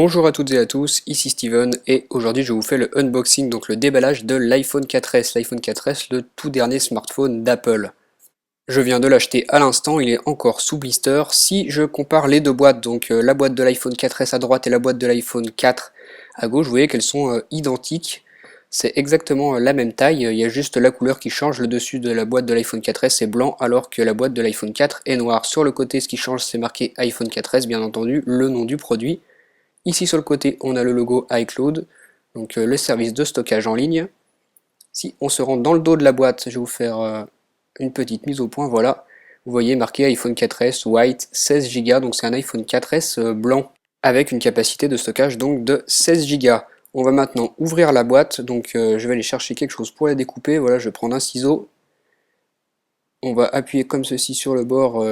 Bonjour à toutes et à tous, ici Steven et aujourd'hui je vous fais le unboxing, donc le déballage de l'iPhone 4S. L'iPhone 4S, le tout dernier smartphone d'Apple. Je viens de l'acheter à l'instant, il est encore sous blister. Si je compare les deux boîtes, donc la boîte de l'iPhone 4S à droite et la boîte de l'iPhone 4 à gauche, vous voyez qu'elles sont identiques. C'est exactement la même taille, il y a juste la couleur qui change. Le dessus de la boîte de l'iPhone 4S est blanc alors que la boîte de l'iPhone 4 est noire. Sur le côté, ce qui change, c'est marqué iPhone 4S, bien entendu, le nom du produit. Ici sur le côté, on a le logo iCloud, donc le service de stockage en ligne. Si on se rend dans le dos de la boîte, je vais vous faire une petite mise au point, voilà. Vous voyez marqué iPhone 4S White 16 Go, donc c'est un iPhone 4S blanc avec une capacité de stockage donc de 16 Go. On va maintenant ouvrir la boîte, donc je vais aller chercher quelque chose pour la découper. Voilà, je vais prendre un ciseau. On va appuyer comme ceci sur le bord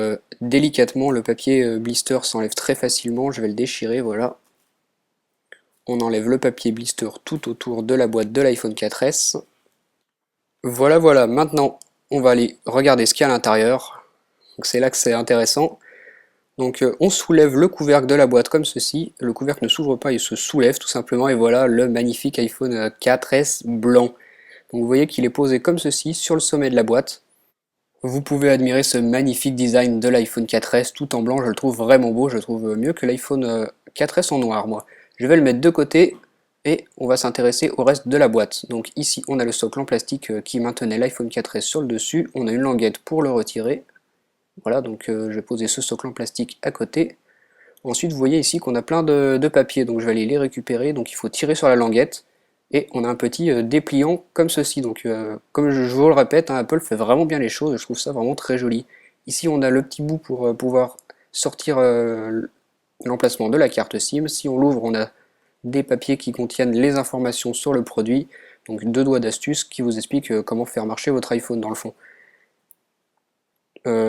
délicatement. Le papier blister s'enlève très facilement. Je vais le déchirer, voilà. On enlève le papier blister tout autour de la boîte de l'iPhone 4S. Voilà, maintenant on va aller regarder ce qu'il y a à l'intérieur. Donc c'est là que c'est intéressant. Donc on soulève le couvercle de la boîte comme ceci. Le couvercle ne s'ouvre pas, il se soulève tout simplement. Et voilà le magnifique iPhone 4S blanc. Donc vous voyez qu'il est posé comme ceci sur le sommet de la boîte. Vous pouvez admirer ce magnifique design de l'iPhone 4S tout en blanc, je le trouve vraiment beau, je le trouve mieux que l'iPhone 4S en noir moi. Je vais le mettre de côté et on va s'intéresser au reste de la boîte. Donc ici on a le socle en plastique qui maintenait l'iPhone 4S sur le dessus, on a une languette pour le retirer. Voilà, donc je vais poser ce socle en plastique à côté. Ensuite vous voyez ici qu'on a plein de papiers, donc je vais aller les récupérer, donc il faut tirer sur la languette. Et on a un petit dépliant comme ceci. Donc comme je vous le répète, hein, Apple fait vraiment bien les choses, je trouve ça vraiment très joli. Ici on a le petit bout pour pouvoir sortir l'emplacement de la carte SIM. Si on l'ouvre, on a des papiers qui contiennent les informations sur le produit. Donc deux doigts d'astuce qui vous expliquent comment faire marcher votre iPhone dans le fond.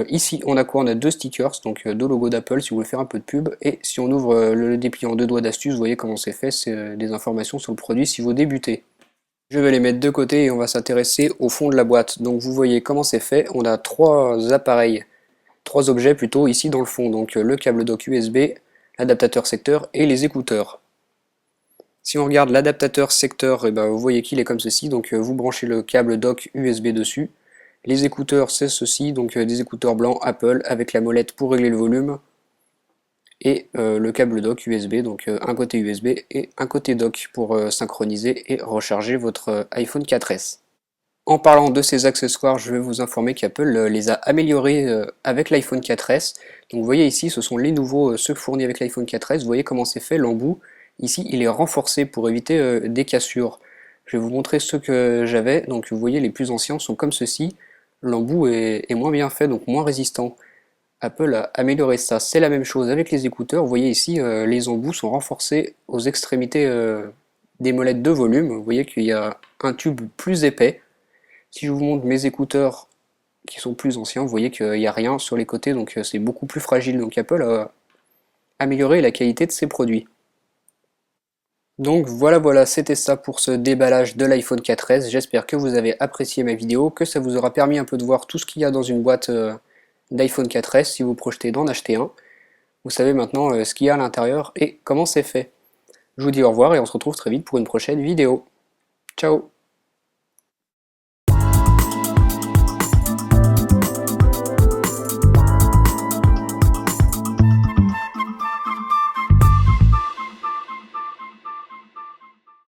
Ici on a quoi? On a deux stickers, donc deux logos d'Apple si vous voulez faire un peu de pub. Et si on ouvre le dépliant deux doigts d'astuce, vous voyez comment c'est fait, c'est des informations sur le produit si vous débutez. Je vais les mettre de côté et on va s'intéresser au fond de la boîte. Donc vous voyez comment c'est fait. On a trois appareils, trois objets plutôt ici dans le fond. Donc le câble dock USB, l'adaptateur secteur et les écouteurs. Si on regarde l'adaptateur secteur, et ben, vous voyez qu'il est comme ceci. Donc vous branchez le câble dock USB dessus. Les écouteurs c'est ceci, donc des écouteurs blancs Apple avec la molette pour régler le volume. Et le câble dock USB, donc un côté USB et un côté dock pour synchroniser et recharger votre iPhone 4S. En parlant de ces accessoires, je vais vous informer qu'Apple les a améliorés avec l'iPhone 4S. Donc vous voyez ici, ce sont les nouveaux, ceux fournis avec l'iPhone 4S. Vous voyez comment c'est fait, l'embout. Ici, il est renforcé pour éviter des cassures. Je vais vous montrer ceux que j'avais. Donc vous voyez, les plus anciens sont comme ceci. L'embout est moins bien fait, donc moins résistant. Apple a amélioré ça. C'est la même chose avec les écouteurs. Vous voyez ici, les embouts sont renforcés aux extrémités des molettes de volume. Vous voyez qu'il y a un tube plus épais. Si je vous montre mes écouteurs qui sont plus anciens, vous voyez qu'il n'y a rien sur les côtés, donc c'est beaucoup plus fragile. Donc Apple a amélioré la qualité de ses produits. Donc voilà, c'était ça pour ce déballage de l'iPhone 4S. J'espère que vous avez apprécié ma vidéo, que ça vous aura permis un peu de voir tout ce qu'il y a dans une boîte d'iPhone 4S si vous projetez d'en acheter un. Vous savez maintenant ce qu'il y a à l'intérieur et comment c'est fait. Je vous dis au revoir et on se retrouve très vite pour une prochaine vidéo. Ciao!